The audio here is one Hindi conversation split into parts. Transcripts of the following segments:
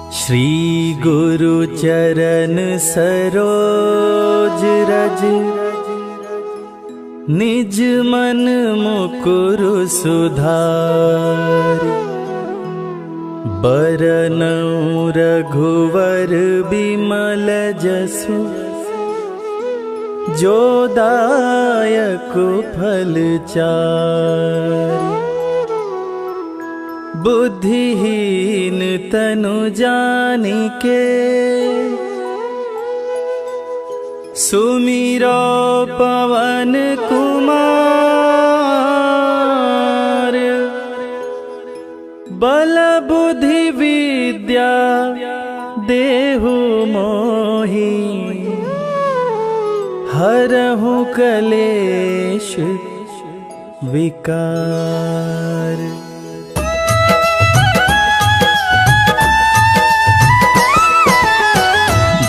श्री गुरु चरण सरोज रज, निज मन मुकुरु सुधारि। बरनउँ रघुवर बिमल जसु, जो दायक फल चारि। बुद्धिहीन तनु जानिके, सुमिरो पवन कुमार। बल बुद्धि विद्या देहु मोहि, हरहु कलेश विकार।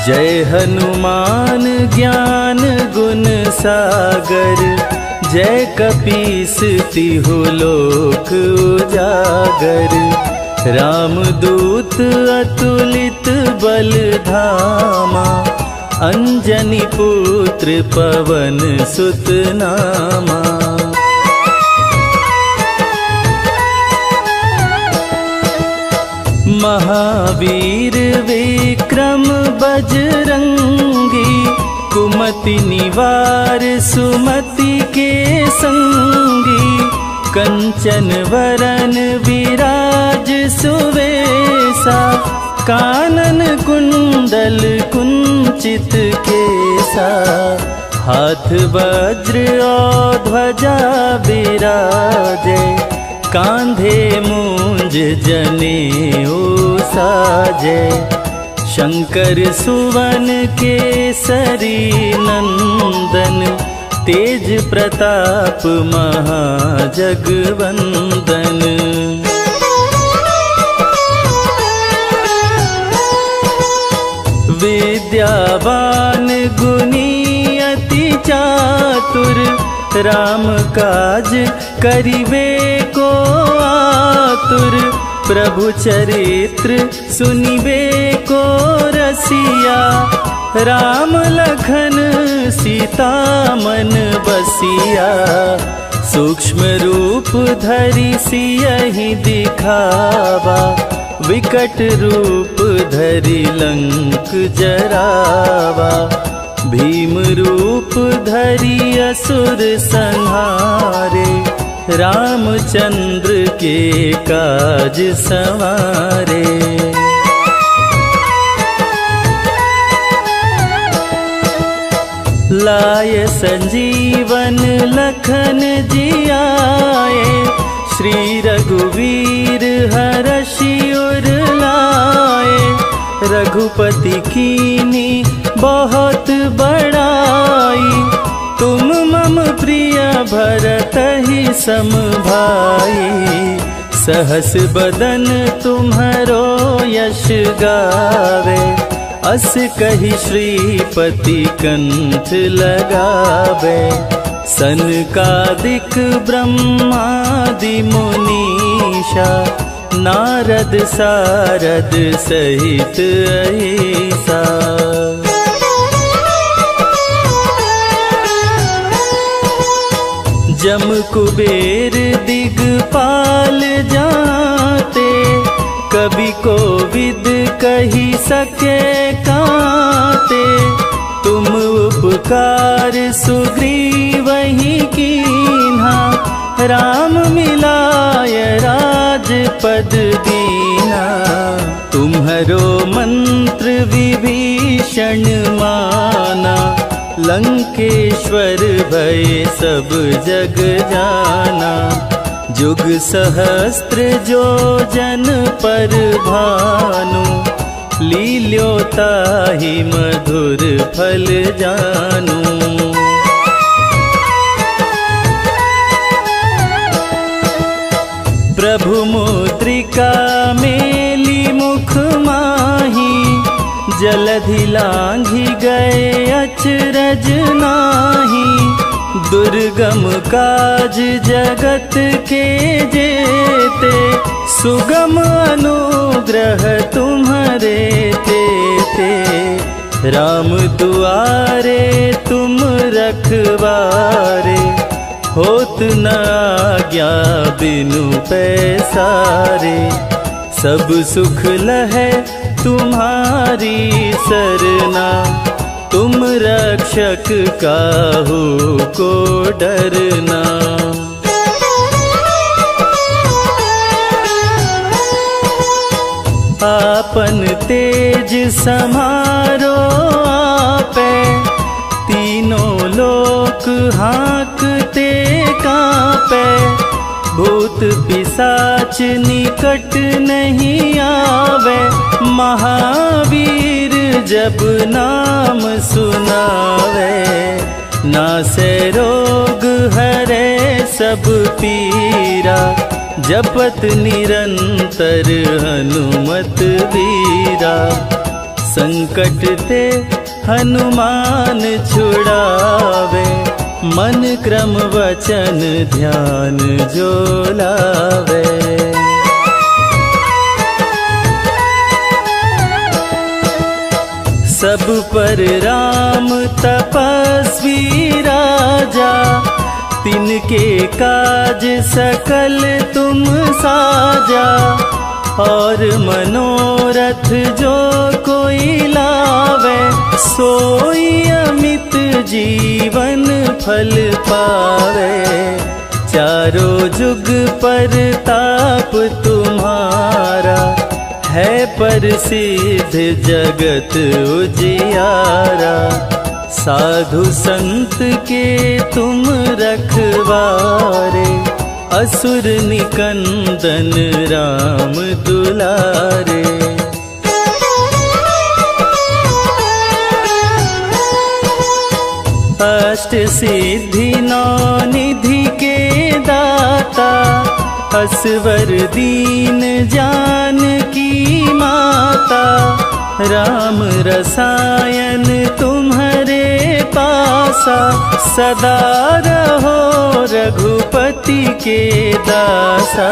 जय हनुमान ज्ञान गुण सागर, जय कपीस तिहु लोक उजागर। रामदूत अतुलित बल धामा, अंजनी पुत्र पवन सुत नामा। महावीर विक्रम बजरंगी, कुमति निवार सुमति के संगी। कंचन वरन विराज सुवेसा, कानन कुंडल कुंचित केसा। हाथ वज्र और ध्वजा बिराजे, कांधे मूंज जनेऊ साजे। शंकर सुवन केसरी नंदन, तेज प्रताप महाजगवंदन। विद्यावान गुणी अति चातुर, राम काज करिवे को आतुर। प्रभु चरित्र सुनिवे को रसिया, राम लखन सीता मन बसिया। सूक्ष्म रूप धरि सियहि दिखावा, विकट रूप धरि लंक जरावा। भीम रूप धरि असुर संहारे, रामचंद्र के काज सवारे। लाय संजीवन लखन जियाए, श्री रघुवीर हरषि उर लाए। रघुपति कीन्ही बहुत बड़ाई, तुम मम प्रिय भरतहि सम भाई। सहस बदन तुम्हरो यश गावे, अस कहि श्रीपति कंठ लगावे। सनकादिक ब्रह्मादि मुनीषा, नारद सारद सहित अहिसा। जम कुबेर दिगपाल जाते, कवि कोविद कहि सके काते। तुम उपकार सुग्रीवहि कीन्हा, राम मिलाय राजपद दीना। तुम्हरो मंत्र विभीषण माना, लंकेश्वर भय सब जग जाना। जुग सहस्त्र जो जन पर भानु, लील्योताहि मधुर फल जानू। प्रभु मुद्रिका मेली मुख माही, जलधि लांघि गए अचरज नाही। दुर्गम काज जगत के जेते, सुगम अनुग्रह तुम्हारे ते राम दुआरे तुम रखवारे, होत न आज्ञा बिनु पैसारे। सब सुख लहै तुम्हारी सरना, तुम रक्षक काहू को डरना। आपन तेज समारो आपे, तीनों लोक हाँकते कांपे। भूत पिशाच निकट नहीं आवे, महावीर जब नाम सुनावे। नासे रोग हरे सब पीरा, जपत निरंतर हनुमत वीरा। संकट ते हनुमान छुड़ावे, मन क्रम वचन ध्यान जो लावे। सब पर राम तपस्वी राजा, तिनके काज सकल तुम साजा। और मनोरथ जो कोई लावे, सोई अमित जीवन फल पावे। चारों जुग पर ताप तुम्हारा, है प्रसिद्ध जगत उजियारा। साधु संत के तुम रखवारे, असुर निकंदन राम दुलारे। अष्ट सिद्धि नौ निधि के दाता, असवर दीन जानकी माता। राम रसायन तुम्हारे पासा, सदा रहो रघुपति के दासा।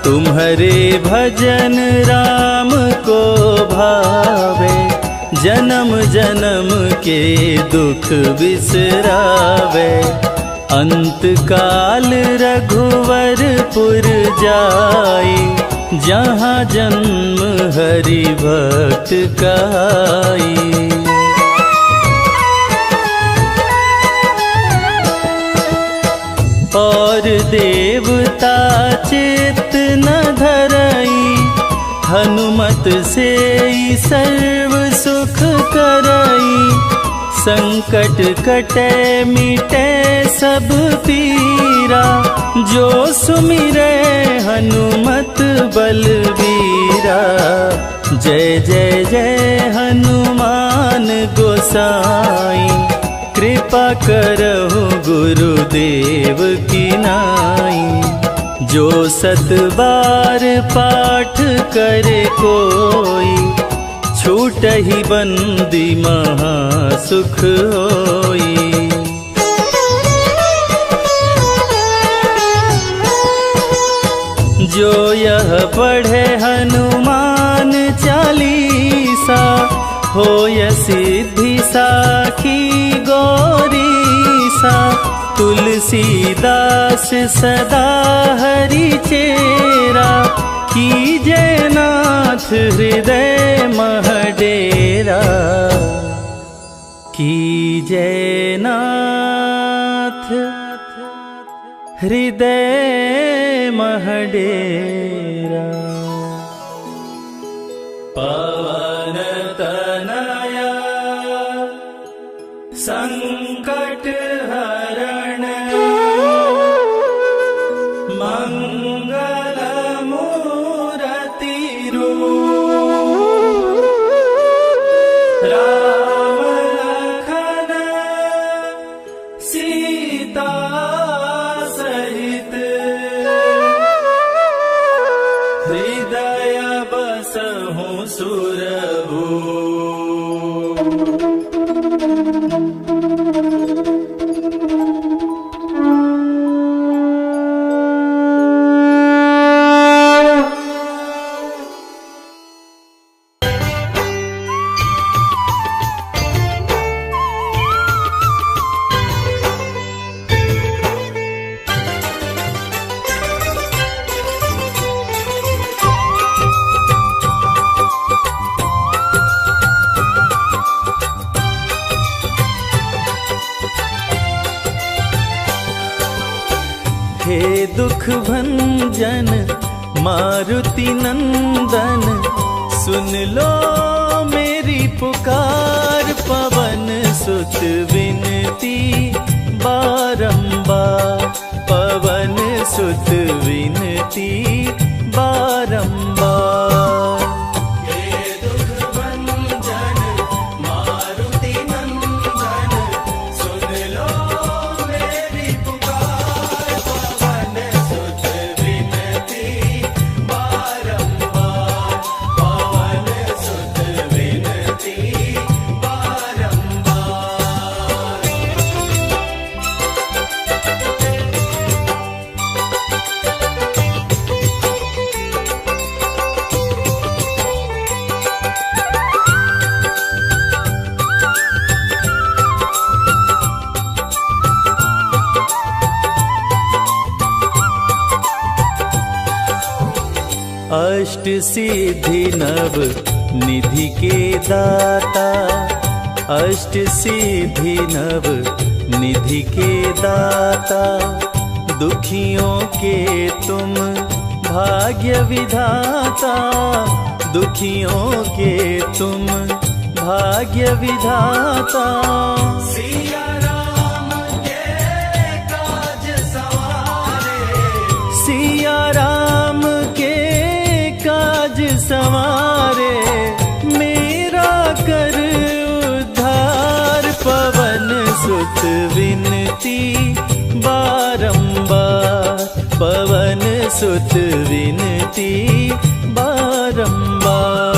तुम्हारे भजन राम को भावे, जन्म जन्म के दुख बिसरावे। अंत काल रघुवरपुर जाई, जहाँ जन्म हरि भक्त कहाई। और देवता चित्त न धरई, हनुमत से सर्व सुख करई। संकट कटे मिटे सब पीरा, जो सुमिरे हनुमत बलबीरा। जय जय जय हनुमान गोसाई, कृपा करहु गुरुदेव की नाई। जो सत बार पाठ करे कोई, छूटहि बंदी महा सुख होई। जो यह पढ़े हनुमान चालीसा, होय सिद्धि साखी गौरीसा। तुलसीदास सदा हरि चेरा, कीजय नाथ हृदय मह डेरा। कीजय नाथ हृदय मह डेरा। पवन तनया संकट हरण, मंगल मूरति रूप। राम लखन सीता सहित, हृदय बसहु सुरभूप। दुख भंजन मारुति नंदन, सुन लो मेरी पुकार। पवन सुत विनती बारंबार, पवन सुत विनती बारंबार। अष्ट सिद्धि नव निधि के दाता, अष्ट सिद्धि नव निधि के दाता। दुखियों के तुम भाग्य विधाता, दुखियों के तुम भाग्य विधाता। सिया राम के काज सवारे, सिया राम के काज सवारे, मेरा कर उद्धार। पवन सुत विनती बारंबार, पवन सुत विनती बारंबार।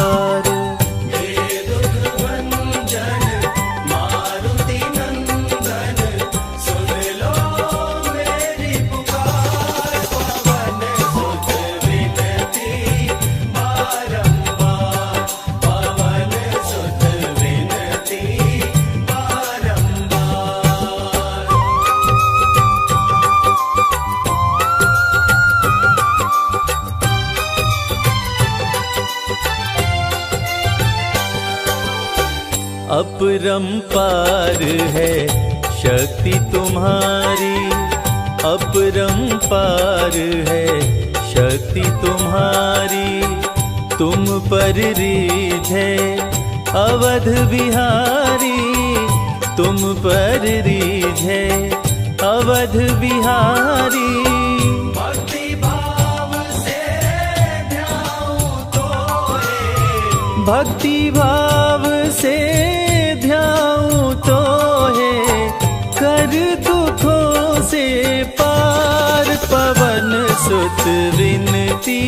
अपरंपार है शक्ति तुम्हारी, अपरंपार है शक्ति तुम्हारी। तुम पर रीझे अवध बिहारी, तुम पर रीझे अवध बिहारी। भक्ति भाव से ध्याऊं तोहे, भक्ति भाव से ध्याऊं तोहे, कर दुखों से पार। पवन सुत विनती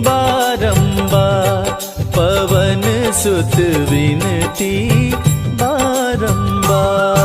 बारंबार, पवन सुत विनती बारंबार।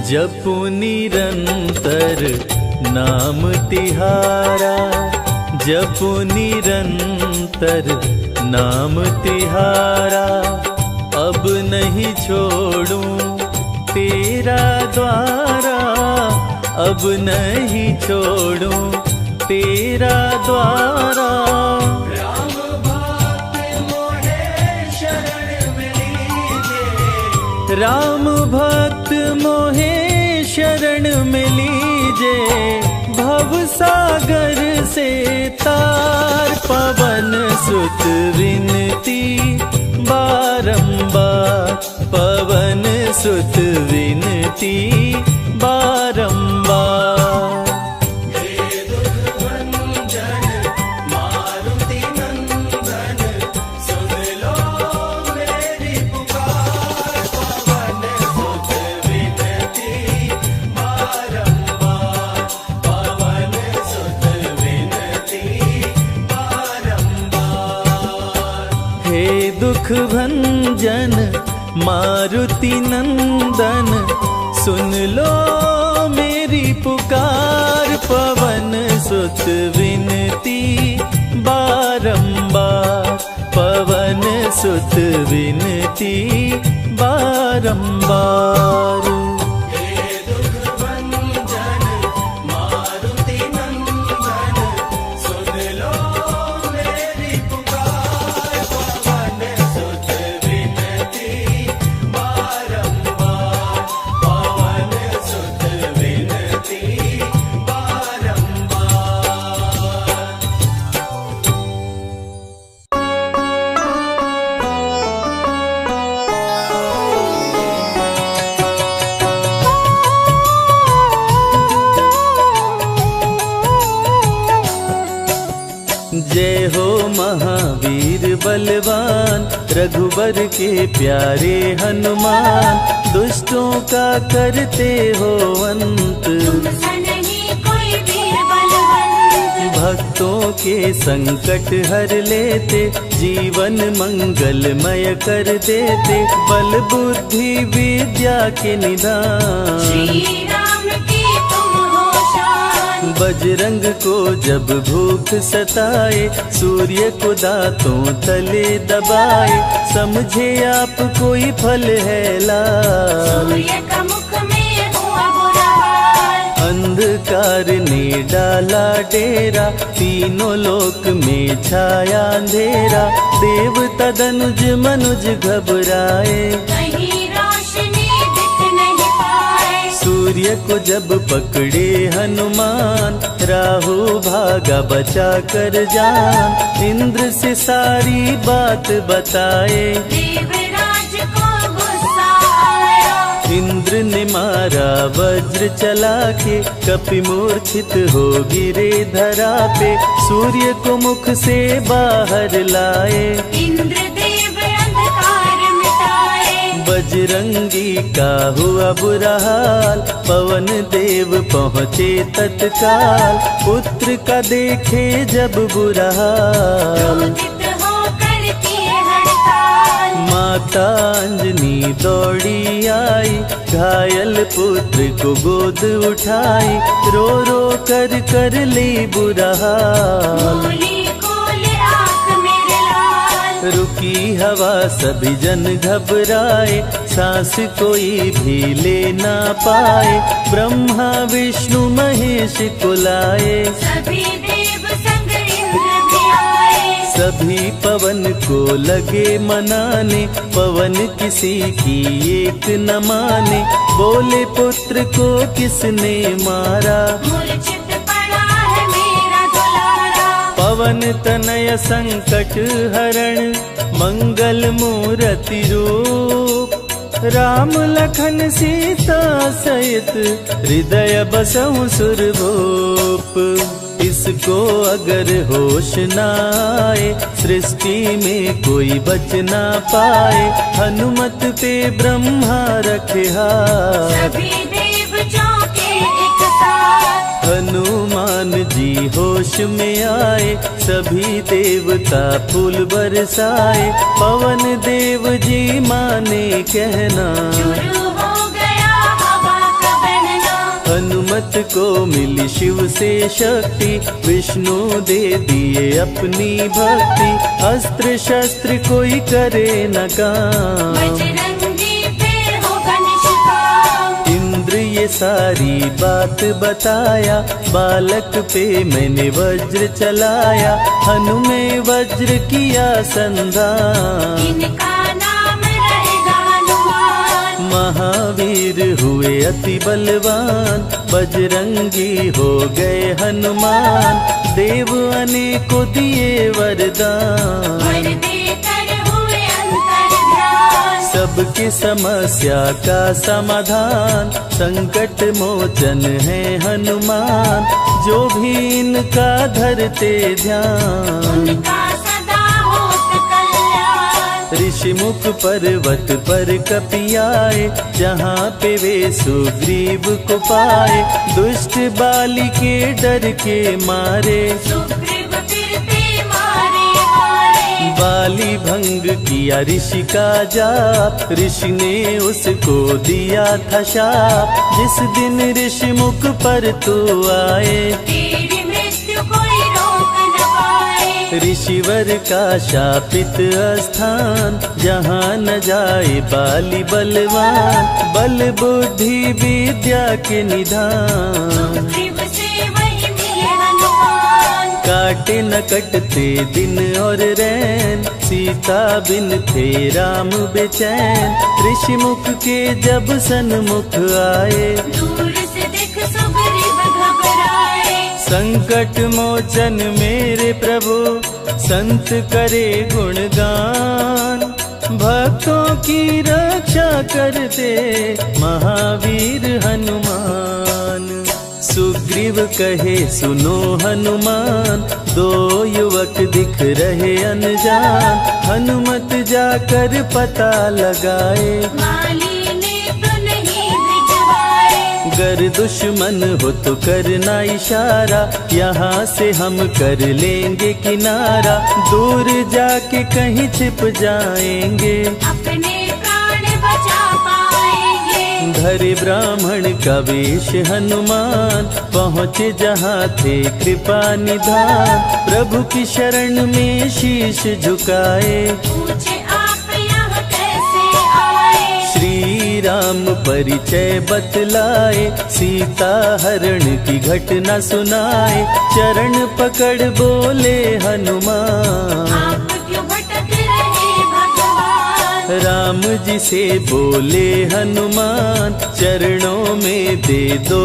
जपु निरंतर नाम तिहारा, जपु निरंतर नाम तिहारा। अब नहीं छोड़ूं तेरा द्वारा, अब नहीं छोड़ूं तेरा द्वारा। राम भक्त मोहे शरण में लीजे, राम भक्त मोहे शरण में लीजे। भव सागर से तार, पवन सुत विनती बारंबार, पवन सुत विनती बारंबार। दुख भंजन मारुति नंदन, सुन लो मेरी पुकार। पवन सुत विनती बारंबार, पवन सुत विनती बारंबार। जय हो महावीर बलवान, रघुबर के प्यारे हनुमान। दुष्टों का करते हो अंत, कोई वीर बलवंत। भक्तों के संकट हर लेते, जीवन मंगलमय कर देते। बल बुद्धि विद्या के निदान, श्री राम की तुम हो शान। बजरंग को जब भूख सताए, सूर्य को दांतों तले दबाए। समझे आप कोई फल है लाल, सूर्य का मुख में हुआ बुरा हाल। अंधकार ने डाला डेरा, तीनों लोक में छाया अंधेरा। देवता धनुज मनुज घबराए, कहीं रोशनी दिख नहीं पाए। सूर्य को जब पकड़े हनुमान, राहु भागा बचा कर जान। इंद्र से सारी बात बताए, देवराज को गुस्सा आया। इंद्र ने मारा वज्र चला के, कपि मूर्छित हो गिरे धरा पे। सूर्य को मुख से बाहर लाए, इंद्रदेव अंधकार मिटाए। बजरंगी का हुआ बुरा हाल, पवन देव पहुँचे तत्काल। पुत्र का देखे जब बुरा हाल, क्रोधित होकर किए हड़ताल। माता अंजनी दौड़ी आई, घायल पुत्र को गोद उठाई। रो रो कर ली बुरा हाल, बोली खोले आँख मेरे लाल। रुकी हवा सभी जन घबराए, सांस कोई भी ले ना पाए। ब्रह्मा विष्णु महेश को लाए, सभी देव संग इंद्र भी आए। सभी पवन को लगे मनाने। पवन किसी की एक न माने, बोले पुत्र को किसने मारा। मूर्छित पड़ा है मेरा दुलारा। पवन तनय संकट हरण, मंगल मूर्ति रूप। राम लखन सीता सहित, हृदय बसहु सुरभूप। इसको अगर होश न आए, सृष्टि में कोई बच ना पाए। हनुमत पे ब्रह्मा रखे हाथ, सभी देव चौके एक साथ। हनुमान जी होश में आए, सभी देवता फूल बरसाए। पवन देव जी माने कहना, शुरू हो गया हवा का बहना। हनुमत को मिली शिव से शक्ति, विष्णु दे दिए अपनी भक्ति। अस्त्र शस्त्र कोई करे न काम, बजरंगी पे होगा निष्काम। इंद्र ये सारी बात बताया, बालक पे मैंने वज्र चलाया। हनुमे वज्र किया संधान, इनका नाम रहेगा हनुमान। महावीर हुए अति बलवान, बजरंगी हो गए हनुमान। देव अनेको दिए वरदान, वर देकर हुए अंतर्ध्यान। सबकी समस्या का समाधान, संकट मोचन है हनुमान। जो भी इनका धरते ध्यान, उनका सदा होत कल्याण। ऋषि मुख पर्वत पर कपि आए, जहाँ पे वे सुग्रीव को पाए। दुष्ट बाली के डर के मारे, सुग्रीव फिरते मारे हारे। बाली भंग किया ऋषि का जाप, ऋषि ने उसको दिया था शाप। जिस दिन ऋषि मुख पर तू आए, तेरी मृत्यु कोई रोक न पाए। ऋषिवर का शापित स्थान, जहाँ न जाए बाली बलवान। बल बुद्धि विद्या के निधान, सुग्रीव से वही मिले हनुमान। काटे न कटते दिन और रैन, सीता बिन थे राम बेचैन। ऋषि मुख के जब सन्मुख आए, दूर से देख सुग्रीव घबराए। संकट मोचन मेरे प्रभु, संत करे गुणगान। भक्तों की रक्षा करते महावीर हनुमान। सुग्रीव कहे सुनो हनुमान, दो युवक दिख रहे अनजान। हनुमत जाकर पता लगाए, माली ने तो नहीं भिजवाए। गर दुश्मन हो तो करना इशारा, यहाँ से हम कर लेंगे किनारा। दूर जाके कहीं छिप जाएंगे, अपने प्राण बचा पाएंगे। धरे ब्राह्मण का वेश हनुमान, पहुँचे जहाँ थे कृपा निधान। प्रभु की शरण में शीश झुकाए, पूछे आप यहाँ कैसे आए। श्री राम परिचय बतलाए। सीता हरण की घटना सुनाए, चरण पकड़ बोले हनुमान। आप क्यों भटक रहे भगवान। राम जी से बोले हनुमान, चरणों में दे दो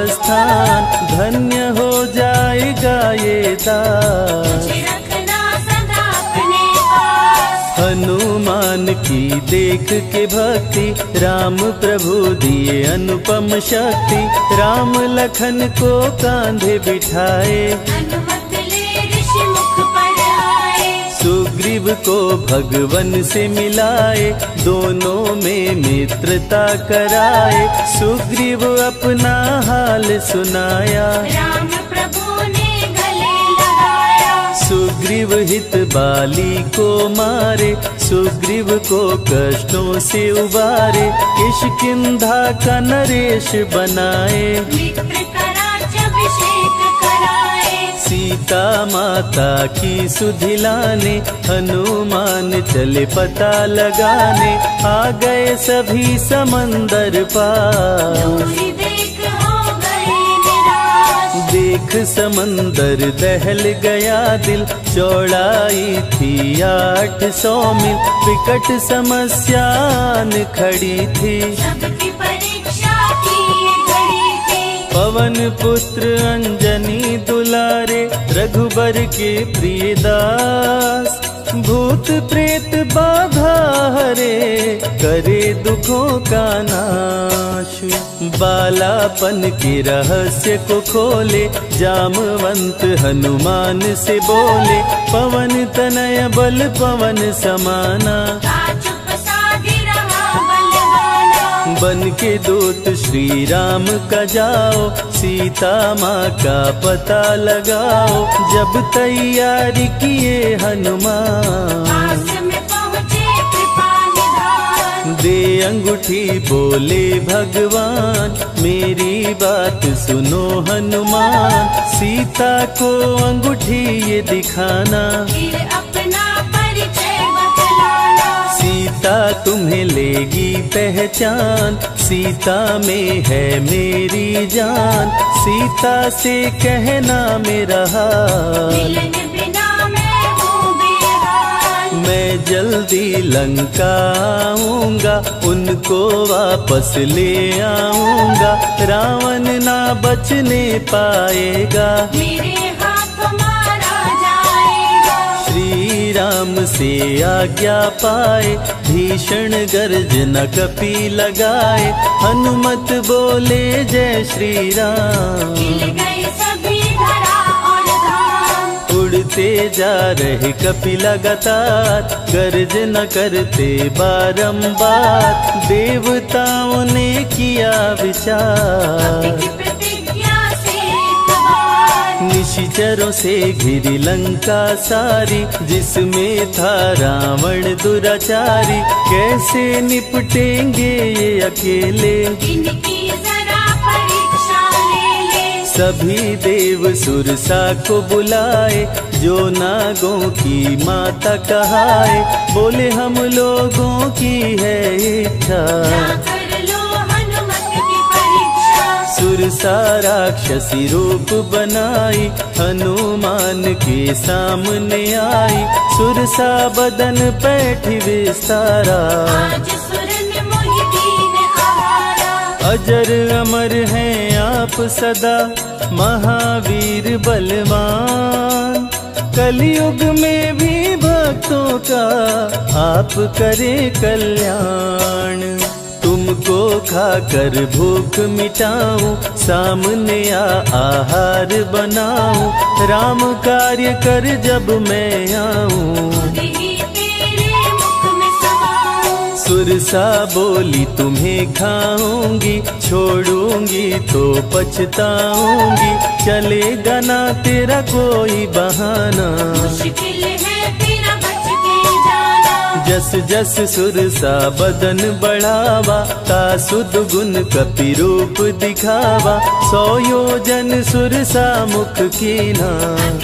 स्थान। धन्य हो जाएगा ये दास, मुझे रखना सदा अपने पास। हनुमान की देख के भक्ति, राम प्रभु दिए अनुपम शक्ति। राम लखन को कांधे बिठाए, अनुमत ले ऋषि मुख पर आए। सुग्रीव को भगवन से मिलाए, दोनों में मित्रता कराए। सुग्रीव अपना हाल सुनाया, राम प्रभु ने गले लगाया। सुग्रीव हित बाली को मारे, सुग्रीव को कष्टों से उबारे। किष्किंधा का नरेश बनाए, मित्र का राज्याभिषेक कराए। सीता माता की सुधि लाने। हनुमान चले पता लगाने, आ गए सभी समंदर पार। दूरी देख हो गए निराश। देख समंदर दहल गया दिल, चौड़ाई थी 800 मील। विकट समस्यान खड़ी थी, सबकी परीक्षा की ये घड़ी थी। पवन पुत्र अंजनी दुलारे, रघुबर के प्रिय दास। भूत प्रेत बाधा हरे, करे दुखों का नाश। बालापन के रहस्य को खोले, जामवंत हनुमान से बोले। पवन तनय बल पवन समाना, चुप साधी रहा बलवाना। बन के दूत श्री राम का जाओ, सीता माँ का पता लगाओ। जब तैयारी किए हनुमान, पास में पहुँचे कृपा निधान। दे अंगूठी बोले भगवान, मेरी बात सुनो हनुमान। सीता को अंगूठी ये दिखाना, फिर अपना परिचय बतलाना। सीता तुम्हें लेगी पहचान। सीता में है मेरी जान, सीता से कहना मेरा हाल। मिलन बिना मैं हूँ बेहाल। मैं जल्दी लंका आऊंगा, उनको वापस ले आऊंगा। रावण ना बचने पाएगा, मेरे हाथ मारा जाएगा। श्री राम से आज्ञा पाए, भीषण गर्जना कपि लगाए। हनुमत बोले जय श्री राम, मिल गए सभी धरा और धाम। उड़ते जा रहे कपि लगातार, गर्जना करते बारंबार। देवताओं ने किया विचार, की प्रतिज्ञा से एक बार। निशाचरों से घिरी लंका सारी, जिसमें था रावण दुराचारी। कैसे निपटेंगे ये अकेले, इनकी जरा परीक्षा ले ले। सभी देव सुरसा को बुलाए, जो नागों की माता कहाए। बोले हम लोगों की है इच्छा, कर लो हनुमत की परीक्षा। सुरसा राक्षसी रूप बनाई, हनुमान के सामने आई। सुरसा बदन पैठी विस्तारा, आज सुर में मोहि दीन आहारा। अजर अमर हैं आप सदा, महावीर बलवान। कलयुग में भी भक्तों का आप करें कल्याण। तुमको खाकर भूख मिटाऊं, सामने आहार बनाऊं। राम कार्य कर जब मैं आऊं, यही तेरे मुख में समाऊं। सुरसा बोली तुम्हें खाऊंगी, छोड़ूंगी तो पछताऊंगी। चलेगा ना तेरा कोई बहाना, मुश्किल है तेरा बच के जाना। जस जस सुरसा बदन बढ़ावा, ता सुध गुण कपि रूप दिखावा। 100 योजन सुरसा मुख कीना,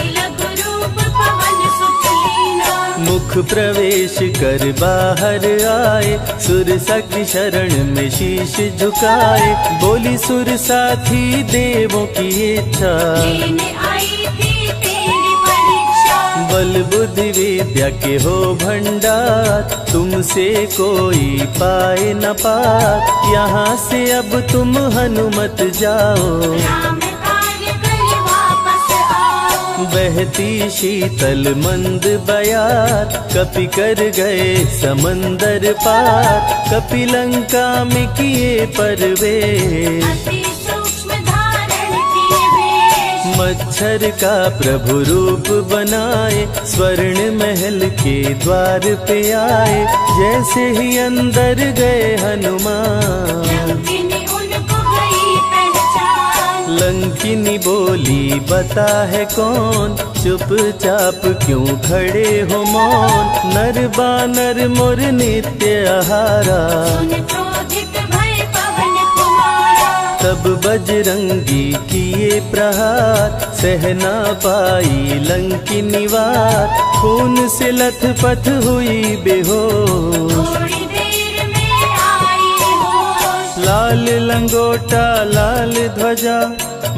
लघु रूप पवन सुत लीना। मुख प्रवेश कर बाहर आए, सुरसा की शरण में शीश झुकाए। बोली सुरसा थी देवों की इच्छा, लेने आई थी तेरी परीक्षा। बल बुद्धि विद्या के हो भंडार, तुमसे कोई पाए न पार। यहाँ से अब तुम हनुमत जाओ, राम कार्य कर वापस आओ। बहती शीतल मंद बयार, कपि कर गए समंदर पार। कपि लंका में किए प्रवेश, अति सूक्ष्म धारण किए वेश। मच्छर का प्रभु रूप बनाए, स्वर्ण महल के द्वार पे आए। जैसे ही अंदर गए हनुमान, लंकिनी उनको गई पहचान। लंकिनी बोली बता है कौन, चुपचाप क्यों खड़े हो मौन। नर बानर मोर नित्य आहारा, सुन क्रोधित भय पवन कुमारा। तब बजरंगी किए प्रहार, सहना पाई लंकिनी वार। खून से लथपथ हुई बेहोश, थोड़ी देर में आई होश। लाल लंगोटा लाल ध्वजा,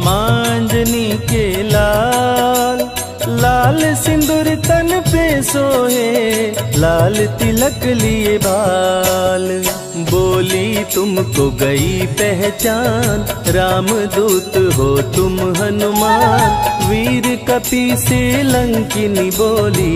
मांजनी के लाल। लाल सिंदूर तन पे सोहे, लाल तिलक लिए बाल। बोली तुमको गई पहचान, राम दूत हो तुम हनुमान। वीर कपि से लंकिनी बोली,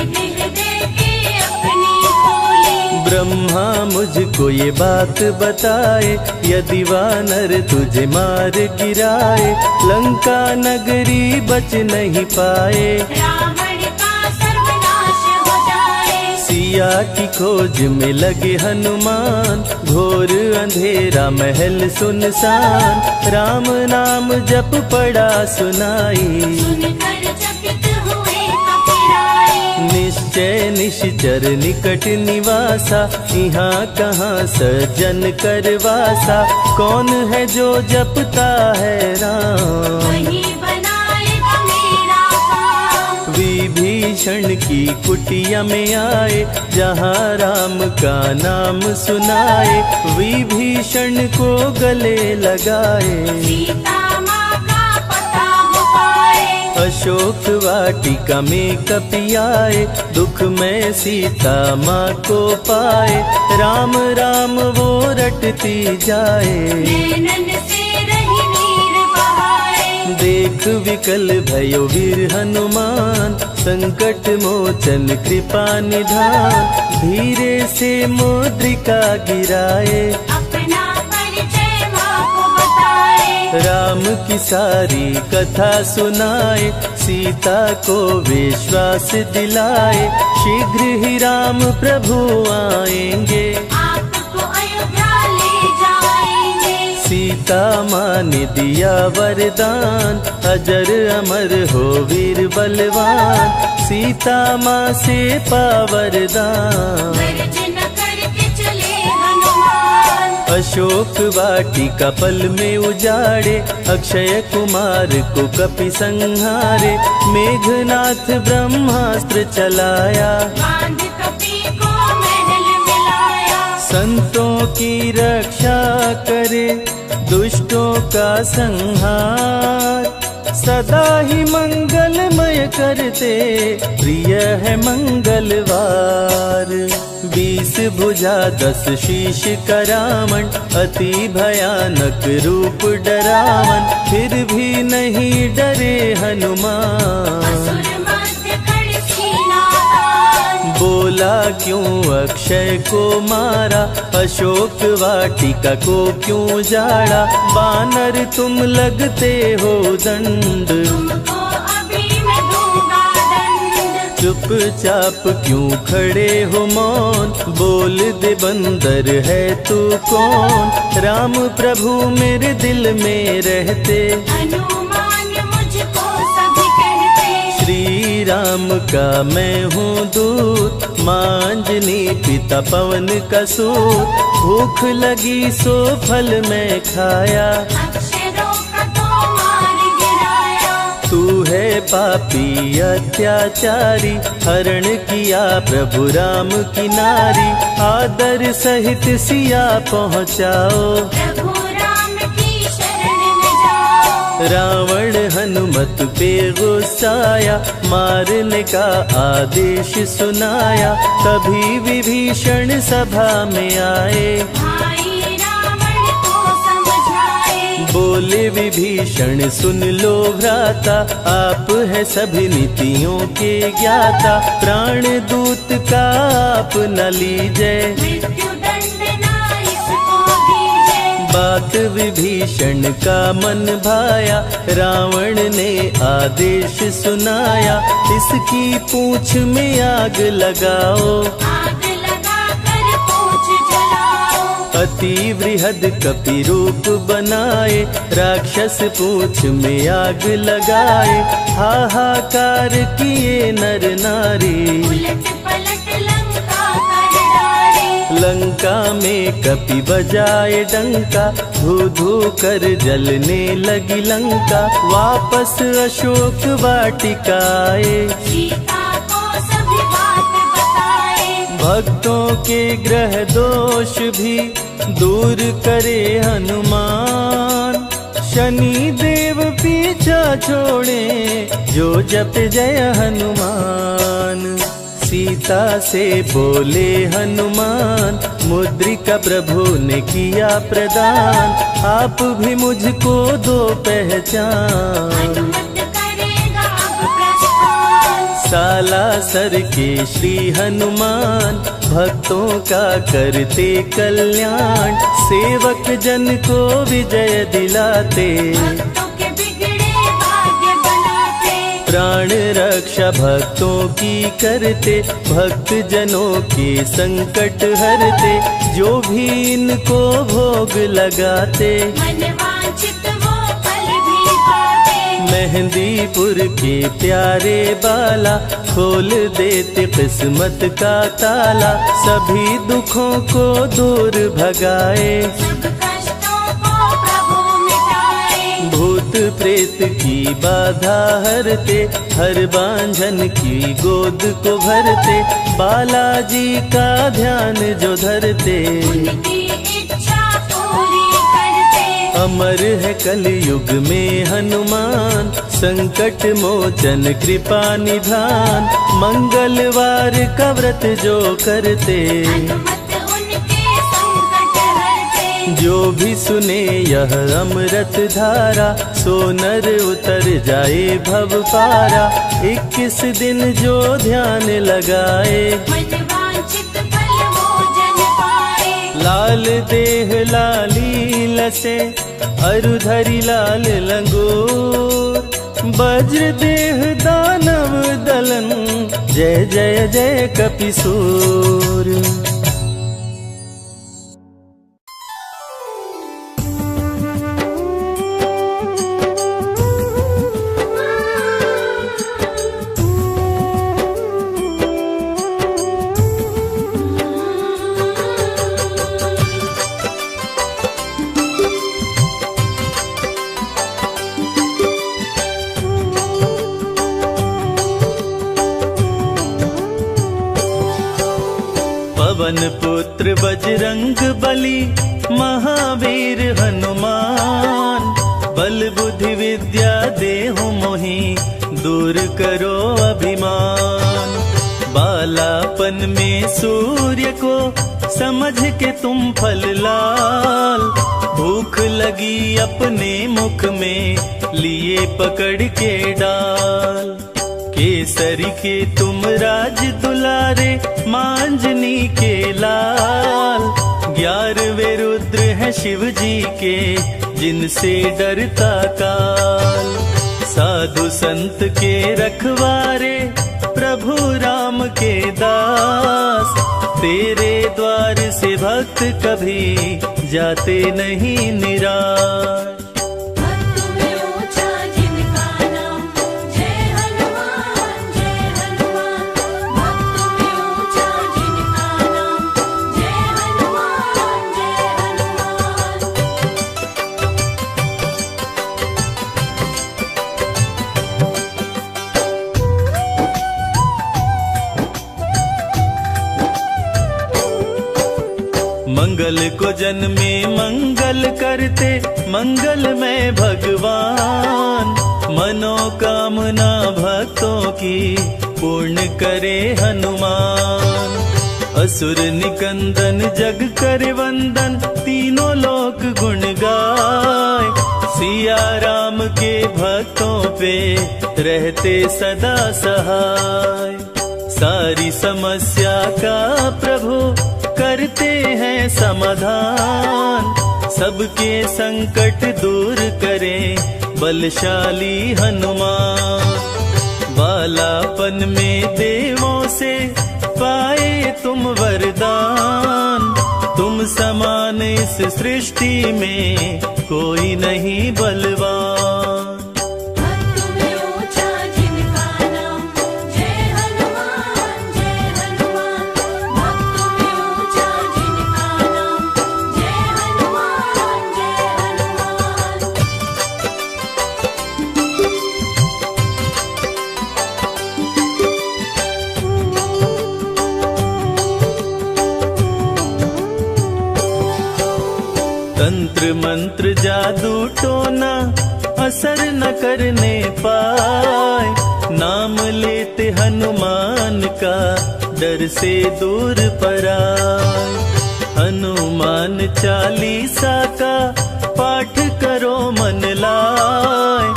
देह देके अपनी खोली। ब्रह्मा मुझको ये बात बताए, यदि वानर तुझे मार गिराए। लंका नगरी बच नहीं पाए, रावण का सर्वनाश हो जाए। सिया की खोज में लगे हनुमान, घोर अंधेरा महल सुनसान। राम नाम जप पड़ा सुनाई, सुनकर चकित हुए कपिराए। निश्चय निश्चर निकट निवासा, यहाँ कहाँ सज्जन करवासा। कौन है जो जपता है राम, वही बनाएगा मेरा काम। विभीषण की कुटिया में आए, जहाँ राम का नाम सुनाए। विभीषण को गले लगाए, सीता माँ का पता हो पाए। अशोक वाटिका में कपि आए, दुख में सीता माँ को पाए। राम राम वो रटती जाए, नैनन से रही नीर बहाए। देख विकल भयो वीर हनुमान, संकट मोचन कृपा निधान। धीरे से मुद्रिका गिराए, अपना परिचय माँ को बताए। राम की सारी कथा सुनाए। सीता को विश्वास दिलाए, शीघ्र ही राम प्रभु आएंगे। आपको अयोध्या ले जाएंगे। सीता सीता माँ ने दिया वरदान, अजर अमर हो वीर बलवान, सीता माँ से पा वरदान। गर्जन करके चले हनुमान, अशोक वाटिका पल में उजाड़े, अक्षय कुमार को कपि संहारे, मेघनाथ ब्रह्मास्त्र चलाया, बांध कपि को महल मिलाया। संतों की रक्षा करे, दुष्टों का संहार, सदा ही मंगलमय करते, प्रिय है मंगलवार। 20 भुजा 10 शीश का रावण, अति भयानक रूप डरावन, फिर भी नहीं डरे हनुमान। असुर मध्य खड़ सीना तान, बोला क्यों अक्षय को मारा, अशोक वाटिका को क्यों जाड़ा, बानर तुम लगते हो दंड, तुमको अभी मैं दूंगा दंड। चुपचाप क्यों खड़े हो मौन, बोल दे बंदर है तू कौन, राम प्रभु मेरे दिल में रहते, हनुमान मुझको सभी कहते। श्री राम का मैं हूँ दूत, मांजनी पिता पवन का सूत, भूख लगी सो फल मैं खाया, अक्षरों का तो मार गिराया। तू है पापी अत्याचारी, हरण किया प्रभु राम की नारी, आदर सहित सिया पहुँचाओ, प्रभु राम की शरण में जाओ। रावण हनुमत पे गुस्साया, मारने का आदेश सुनाया, तभी विभीषण सभा में आए, भाई रावण को समझाए। बोले विभीषण सुन लो भ्राता, आप है सभी नीतियों के ज्ञाता, प्राण दूत का आप न लीजिए, मृत्यु दंड ना इसको दीजिए। बात विभीषण का मन भाया, रावण ने आदेश सुनाया, इसकी पूंछ में आग लगाओ, आग लगा कर पूछ जलाओ। अति वृहद कपि रूप बनाए, राक्षस पूंछ में आग लगाए, हाहाकार किए नर नारी, उलट पलट लंका कर डाले। लंका में कपि बजाए डंका, धू धू कर जलने लगी लंका, वापस अशोक वाटिका आए, सीता को सभी बात बताए। भक्तों के ग्रह दोष भी दूर करे हनुमान, शनि देव पीछा छोड़े, जो जप जय हनुमान। सीता से बोले हनुमान, मुद्रिका प्रभु ने किया प्रदान, आप भी मुझको दो पहचान, हनुमत करेगा अब प्रस्थान। सालासर के श्री हनुमान, भक्तों का करते कल्याण, सेवक जन को विजय दिलाते, भक्तों के बिगड़े भाग्य बनाते। प्राण रक्षा भक्तों की करते, भक्त जनों के संकट हरते, जो भी इनको भोग लगाते, मनवांछित वो फल भी पाते। मेहंदीपुर के प्यारे बाला, खोल देते किस्मत का ताला, सभी दुखों को दूर भगाए, सब कष्टों को प्रभु मिटाए। भूत प्रेत की बाधा हरते, हर बांझन की गोद को भरते, बालाजी का ध्यान जो धरते, उनकी इच्छा पूरी करते। अमर है कलयुग में हनुमान, संकट मोचन कृपा निधान, मंगलवार का व्रत जो करते, हनुमत उनके संकट हरते। जो भी सुने यह अमृत धारा, सो नर उतर जाए भव पारा, 21 दिन जो ध्यान लगाए, मनवांछित फल वो जन पाए। लाल देह लाली लसे, अरुधरी लाल लंगोर, वज्र देह दानव दलन, जय जय जय कपिसूर। पवन पुत्र बजरंग बली, महावीर हनुमान। बल बुद्धि विद्या देहु मोहि, दूर करो अभिमान। बालापन में सूर्य को, समझ के तुम फल लाल। भूख लगी अपने मुख में, लिए पकड़ के डाल। केसरी के तुम राज दुलारे, मांजनी के लाल। 11वें रुद्र हैं शिव जी के, जिनसे डरता काल। साधु संत के रखवारे, प्रभु राम के दास। तेरे द्वार से भक्त कभी, जाते नहीं निराश। भक्त में ऊंचा जिनका नाम, जय हनुमान जय हनुमान। भक्त में ऊंचा जिनका नाम, जय हनुमान जय हनुमान। मंगल को जन्मे मंगल करते, मंगल में भगवान। मनोकामना भक्तों की, पूर्ण करे हनुमान। असुर निकंदन जग कर वंदन, तीनों लोक गुण गाय। सिया राम के भक्तों पे, रहते सदा सहाय। सारी समस्या का प्रभु, करते हैं समाधान। सबके संकट दूर करें, बलशाली हनुमान। बालापन में देवों से, पाए तुम वरदान। तुम समान इस सृष्टि में, कोई नहीं बलवान। भक्त में ऊंचा जिनका नाम, जय हनुमान जय हनुमान। भक्त में ऊंचा जिनका नाम, जय हनुमान जय हनुमान। तंत्र मंत्र जादू टोना, असर न करने पाए। नाम लेते हनुमान का, डर से दूर पराए। हनुमान चालीसा का, पाठ करो मन लाए।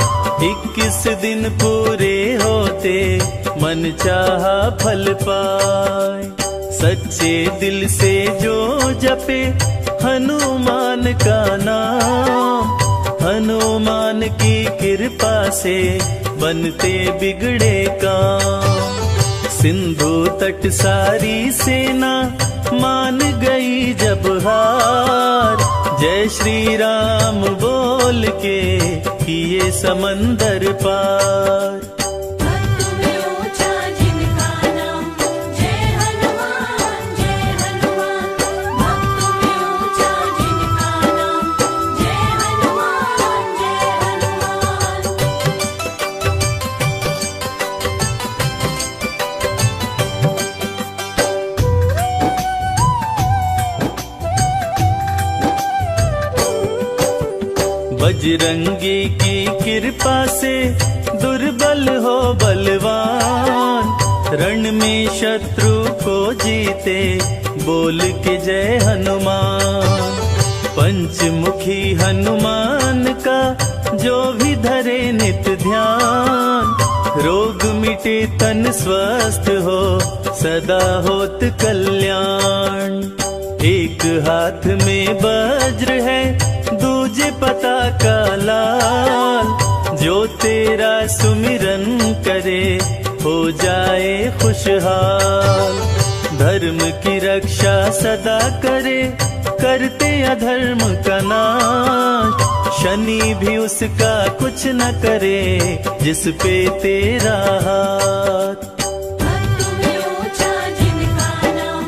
21 दिन पूरे होते, मन चाहा फल पाए। सच्चे दिल से जो जपे, हनुमान का नाम। हनुमान की कृपा से, बनते बिगड़े काम। सिंधु तट सारी सेना, मान गई जब हार। जय श्री राम बोल के, किए समंदर पार। भक्त में ऊंचा जिनका नाम, जय हनुमान जय हनुमान। भक्त में ऊंचा जिनका नाम, जय हनुमान जय हनुमान। बजरंगी की कृपा से, दुर्बल हो बलवान। रण में शत्रु को जीते, बोल के जय हनुमान। पंचमुखी हनुमान का, जो भी धरे नित ध्यान। रोग मिटे तन स्वस्थ हो, सदा होत कल्याण। एक हाथ में वज्र है, दूजे पता का लाल। जो तेरा सुमिरन करे, हो जाए खुशहाल। धर्म की रक्षा सदा करे, करते अधर्म का नाश। शनि भी उसका कुछ न करे, जिस पे तेरा हाथ। भक्त में ऊंचा जिनका नाम,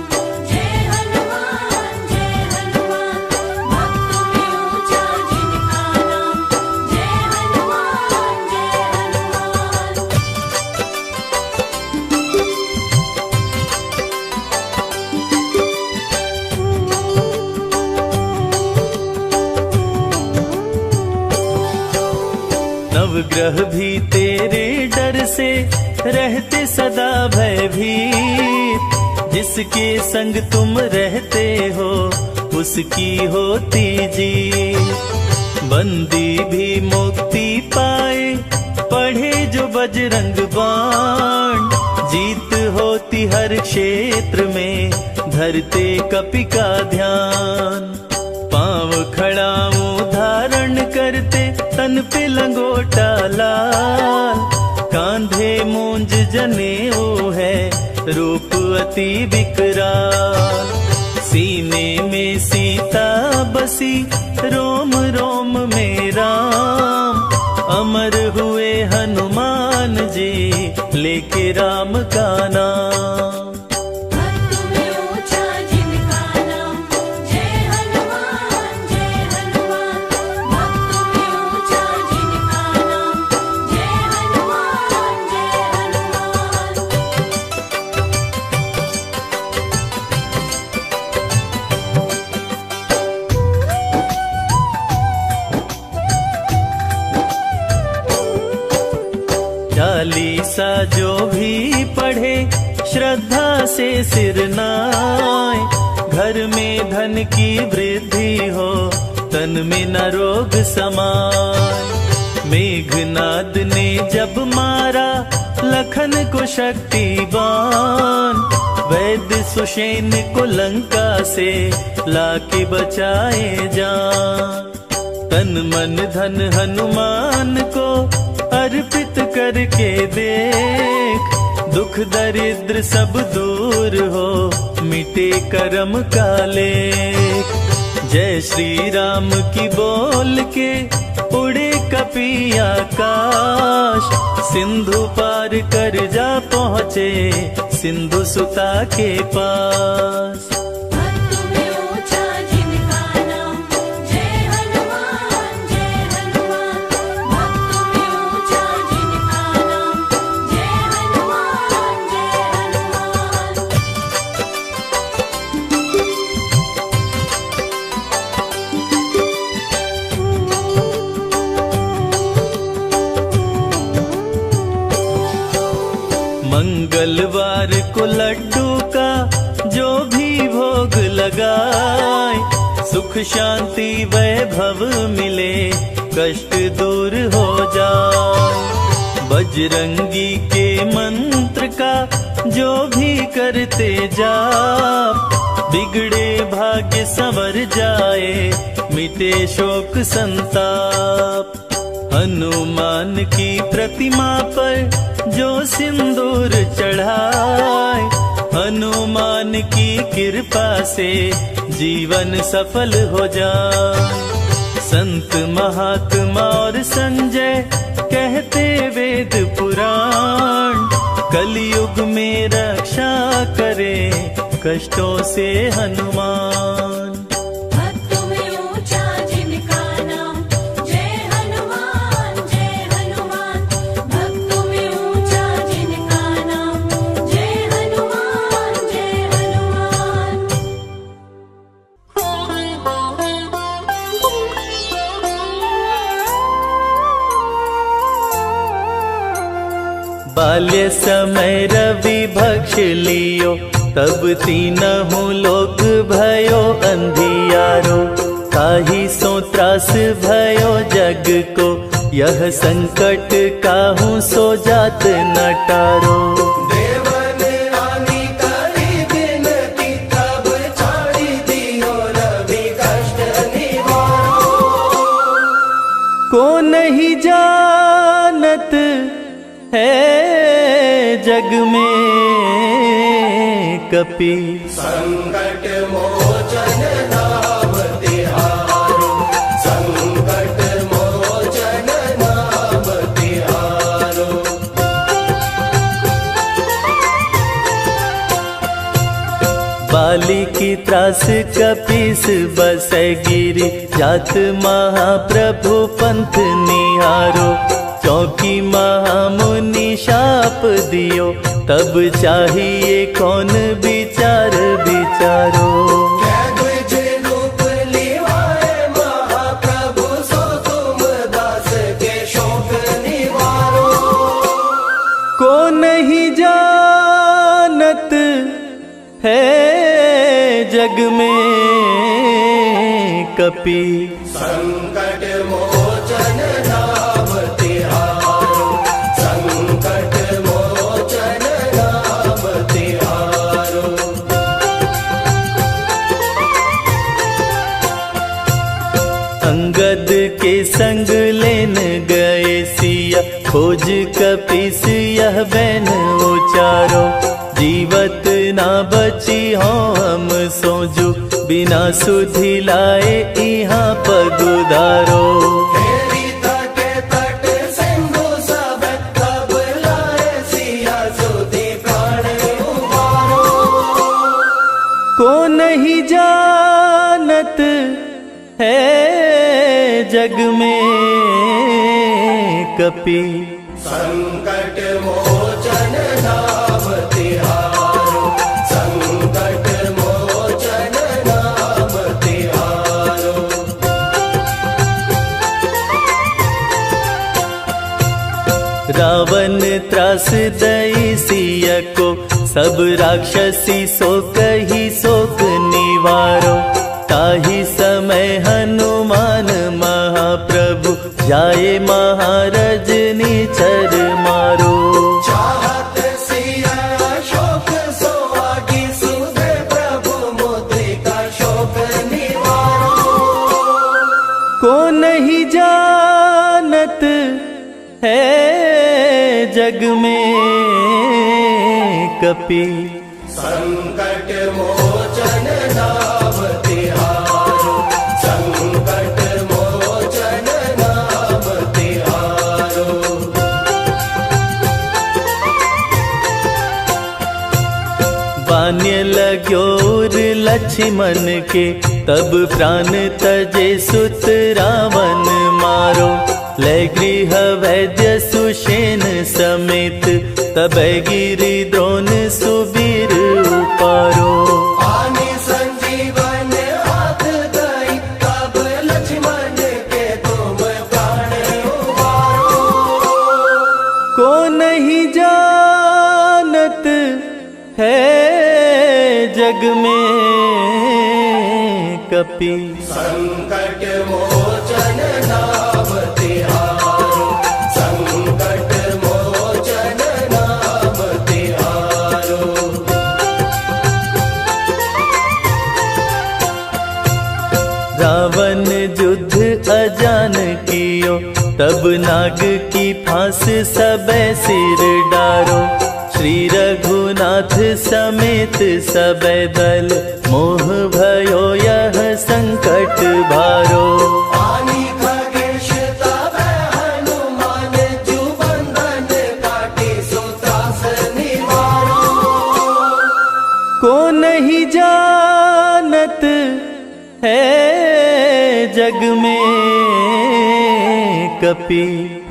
जय हनुमान जय हनुमान। भक्त में ऊंचा जिनका नाम, जय हनुमान जय हनुमान। नवग्रह भी तेरे डर से रहते सदा भयभीत। जिसके संग तुम रहते हो उसकी होती जीत। बंदी भी मुक्ति पाए पढ़े जो बजरंग बाण। जीत होती हर क्षेत्र में धरते कपि का ध्यान। पांव खड़ाऊं धारण करते तन पे लंगोटा लाल। कांधे मूंज जनेऊ है रूप अति विकराल। सीने में सीता बसी रोम रोम में राम। अमर हुए हनुमान जी लेके राम का नाम। भक्त में ऊंचा जिनका नाम जय हनुमान जय हनुमान। भक्त में ऊंचा जिनका नाम जय हनुमान जय हनुमान। चालीसा जो भी पढ़े श्रद्धा से सिर नाय। घर में धन की वृद्धि हो तन में न रोग समाय। मेघनाद ने जब मारा लखन को शक्तिवान। वैद्य सुषेण को लंका से लाके बचाए जान। तन मन धन हनुमान को अर्पित करके देख। दुख दरिद्र सब दूर हो मिटे कर्म का लेख। जय श्री राम की बोल के उड़े कपि आकाश। सिंधु पार कर जा पहुँचे सिंधु सुता के पास। भक्त में ऊंचा जिनका नाम जय हनुमान जय हनुमान। भक्त में ऊंचा जिनका नाम जय हनुमान जय हनुमान। मंगलवार को लड्डू का जो भी भोग लगाए। सुख शांति वैभव मिले कष्ट दूर हो जाए। बजरंगी के मंत्र का जो भी करते जाप। बिगड़े भाग्य संवर जाए मिटे शोक संताप। हनुमान की प्रतिमा पर जो सिंदूर चढ़ाए। हनुमान की कृपा से जीवन सफल हो जाए। संत महात्मा और संजय कहते वेद पुराण। कलयुग में रक्षा करे कष्टों से हनुमान। भक्त में ऊंचा जिनका नाम जय हनुमान जय हनुमान। भक्त में ऊंचा जिनका नाम जय हनुमान जय हनुमान। बाल्य समय रवि भक्ष लियो तब तीनहु लोक भयो अंधियारो। ताहि सो त्रास भयो जग को यह संकट काहू सो जात न टारो। देवन रानी करी बिनती तब छाड़ी दियो रवि कष्ट निवारो। को नहीं जानत है जग में कपि। संकट मोचन नाम तिहारो। संकट मोचन नाम तिहारो। बाली की त्रास कपीस बसै गिरी। जात महाप्रभु पंथ निहारो। चौकी महामुनि शाप दियो तब चाहिए कौन विचार विचारो। द्विज रूप लिवाए महाप्रभु सो तुम दास के शोक कपि। संकट मोचन नाम तिहारो, संकट मोचन नाम तिहारो। अंगद के संग लेन गए सिया, खोज कपीस यह बैन उचारो। जीवत ना बची हो हम सोजू, बिना सुधि लाए यहाँ पगुधारो। तेरी तके तट सिंधु सब, तब लाए सिया सुधि प्राण उबारो। को नहीं जानत है जग में कपि। संकट मोचन नाम तिहारो, संकट मोचन नाम तिहारो। रावण त्रास दई सिया को, सब राक्षसी सो कही शोक निवारो। ताहि समय हनुमान महाप्रभु, जाए महाराज निचर मारो। चाहत सिया शोक सोहागी, सुधे प्रभु मुद्रिका शोक निवारो। को नहीं जानत है जग में कपि। संकट मोचन नाम तिहारो, संकट मोचन नाम तिहारो। बान्य लग्योर लक्ष्मण के, तब प्राण तजे सुत रावण मारो। ले गृह वैद्य सुषेण समेत, तबै गिरि द्रोण सुबीर उपारो। आनि संजीवन हाथ दई, तब लक्ष्मण के तुम प्राण उबारो। को नहीं जानत है जग में कपि। संकट मोचन नाम तिहारो, संकट मोचन नाम तिहारो। रावण युद्ध अजान कियो, तब नाग की फांस सबे सिर डारो। श्री रघुनाथ समेत सबे दल, मोह भयो यह संकट भारो। आनि खगेश तब हनुमान, जु बंधन काटी सुत्रास निवारो। को नहीं जानत है जग में कपि।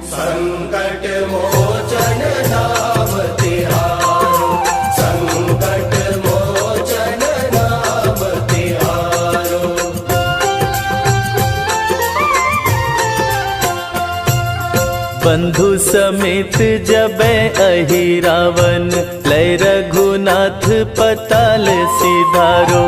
संकट मोचन नाम तिहारो, संकट मोचन नाम तिहारो। बंधु समेत जबै अहि रावण, लय रघुनाथ पताल सिधारो।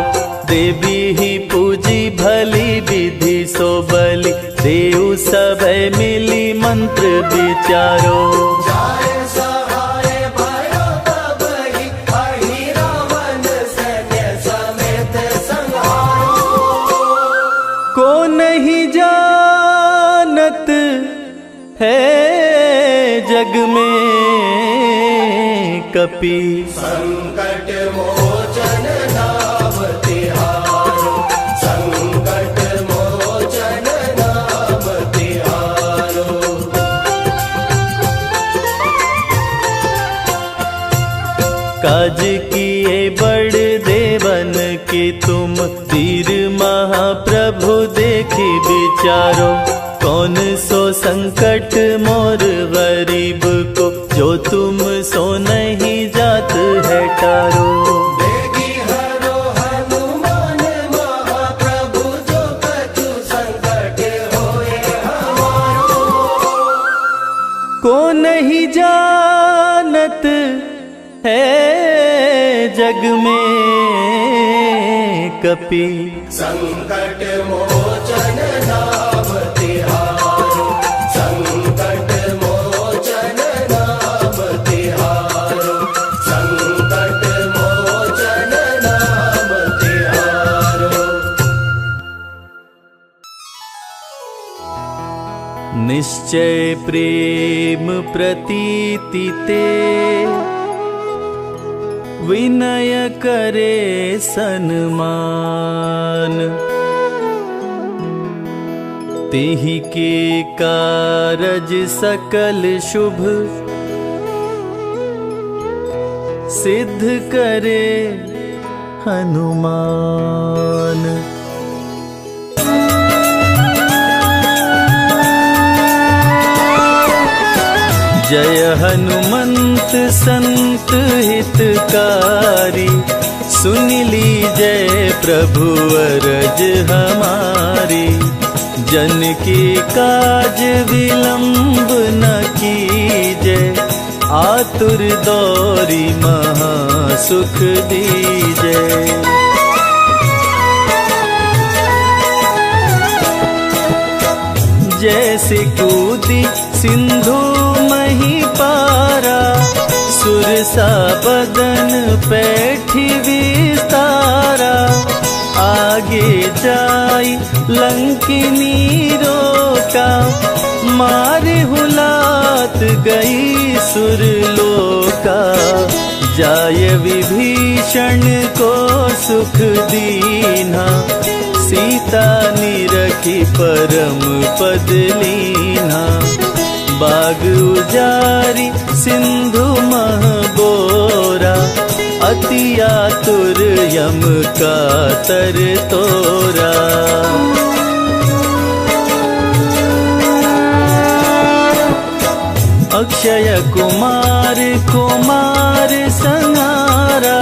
देवी ही पूजी भली विधि सो बलि, देव सबे मिली मंत्र विचारो। जाए सहाय भयो तब ही, अहि रावण सैन्य समेत संहारो। को नहीं जानत है जग में कपि। संकट मोचन नाम तिहारो, संकट मोचन नाम तिहारो। काज किए बड़ देवन के तुम, वीर महाप्रभु देखी विचारो। कौन सो संकट मोर गरीब को, जो तुम सो नहीं जात है टारो। देगी हरो हनुमान महाप्रभु, जो कछु संकट होए हमारो। को नहीं जानत है जग में कपि संकट मोचन नाम तिहारो, संकट मोचन नाम तिहारो, संकट मोचन नाम तिहारो। निश्चय प्रेम प्रतीति ते विनय करे सन्मान, तेहि के कारज सकल शुभ सिद्ध करे हनुमान। जय हनुमंत संत हितकारी, सुन लीजय प्रभु अरज हमारी। जन के काज विलंब न कीजय, आतुर दौरी महा सुख दीजय। जैसे कूदी सिंधु मही पारा, सुरसा बदन पैठी विस्तारा। आगे जाई लंकिनी रोका, मारे हुलात गई सुरलोका। जाय विभीषण को सुख दीना, सीता निरखी परम पद लीना। बाग उजारी सिंधु मह बोरा, अति आतुर यम का तर तोरा। अक्षय कुमार कुमार संहारा,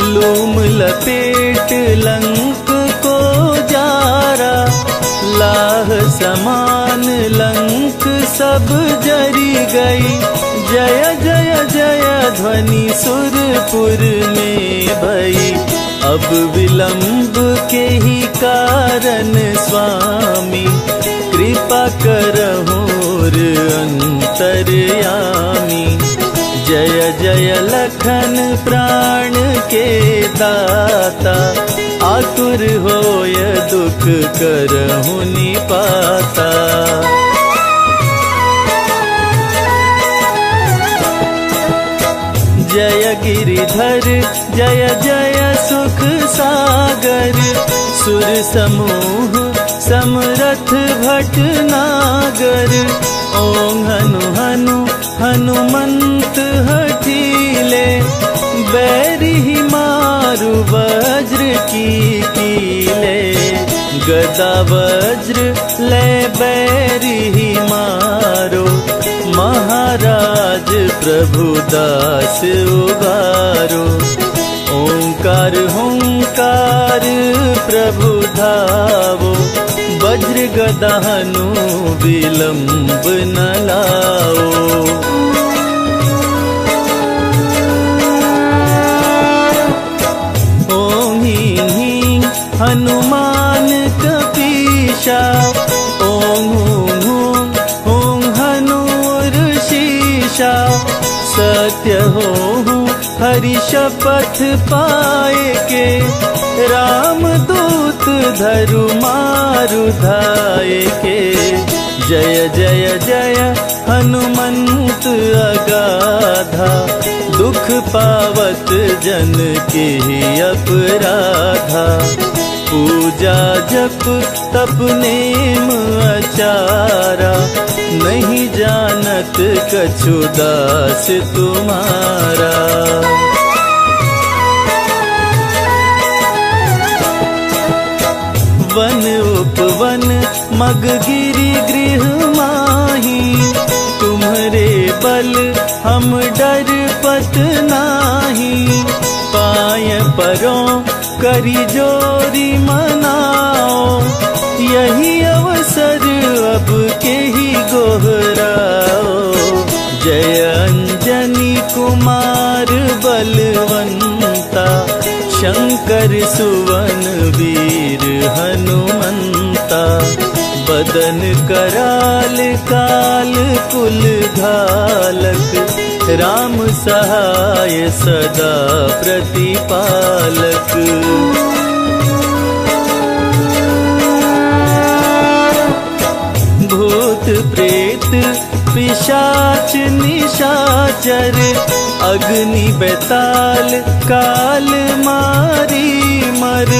लूम लपेट लंक को जारा। लाह समान लंक सब जरी गई, जय जय जय ध्वनि सुरपुर में भई। अब विलंब के ही कारण स्वामी, कृपा करहुर अंतर्यामी। जय जय लखन प्राण के दाता, आतुर होय दुख करहु निपाता। जय गिरिधर जय जय सुख सागर, सुर समूह समरथ भटनागर। ओम हनु हनु हनुमंत हठीले, बैरी मारु वज्र की कीले। गदा वज्र ले बैरी मारो, महाराज प्रभु दास उबारो। ओंकार हुंकार प्रभु धावो, वज्र गदा हनु विलंब न लाओ। ओम ह्रीं ह्रीं हनुमान कपीशा, ओम हूं हूं हूं हनुर शीशा। सत्य होहूं हरि शपथ पाए के, राम दूत धरु मारु धाये के। जय जय जय हनुमंत अगाधा, दुख पावत जन के अपराधा। पूजा जप तप नेम आचारा, नहीं जानत कछु दास तुम्हारा। वन उपवन मग गिरि गृह माही, तुम्हारे बल हम डर पत नाही। पाय परों करी जोरी मनाओ, यही अवसर अब के ही गोहराओ। जय अंजनी कुमार बलवंता, शंकर सुवन मदन कराल काल कुल घालक, राम सहाय सदा प्रतिपालक। भूत प्रेत पिशाच निशाचर, अग्नि बेताल काल मारी मर।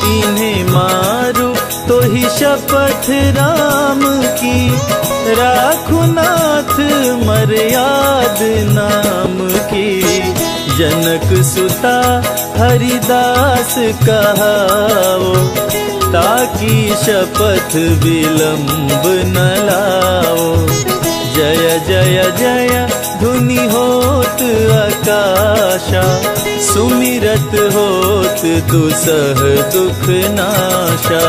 इन्हें मारू तो ही शपथ राम की, राखु नाथ मर्याद नाम की। जनक सुता हरिदास कहाओ, ताकि शपथ विलंब न लाओ। जय जय जय धुनि होत आकाशा, सुमिरत होत दुसह दुख नाशा।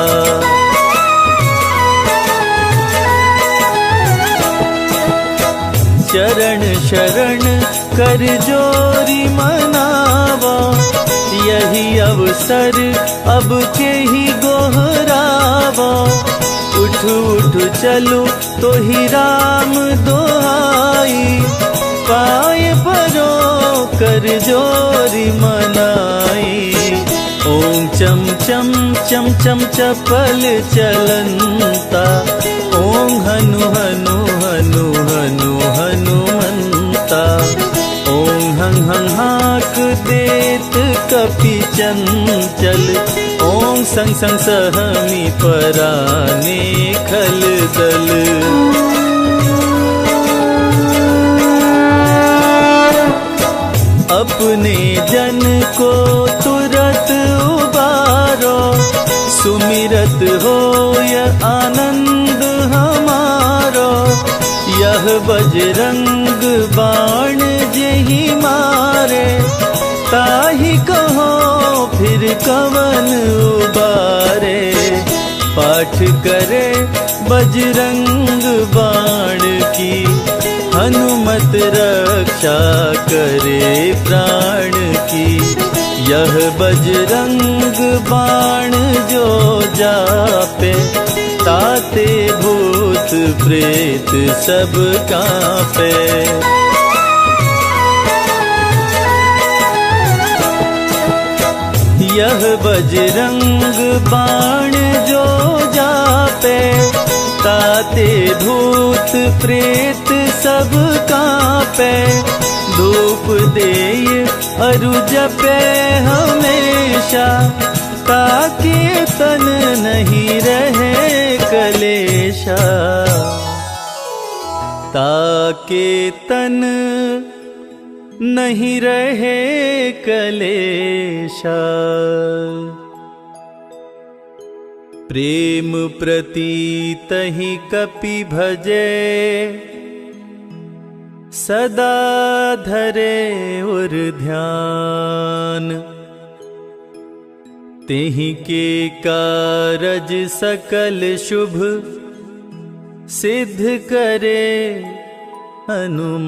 चरण शरण कर जोरी मनावा, यही अवसर अब के ही गोहरावा। उठ उठ चलो तो ही राम दोहाई, पाए परो कर जोरी मनाई। ओम चम चम चम चम चपल चलंता, ओम हनु हनु हनु हनु हनुमंता। ओम हं हं हाक देत कपि चंचल, ओम संग संग सहमी पराने खल दल। अपने जन को तुरत उबारो, सुमिरत होय आनंद हमारो। यह बजरंग बाण जेहि मारे, ताहि कहो फिर कवन उबारे। पाठ करे बजरंग बाण की, हनुमत रक्षा करे प्राण की। यह बजरंग बाण जो जापे, ताते भूत प्रेत सब कांपे। यह बजरंग बाण जो जापे, ताते भूत प्रेत सब कांपे। धूप देय अरु जपे हमेशा, ताके तन नहीं रहे कलेशा। ताके तन नहीं रहे कलेशा। प्रेम प्रतीतहि कपि भजे, सदा धरे उर ध्यान। तेहि के कारज सकल शुभ, सिद्ध करे हनुमान।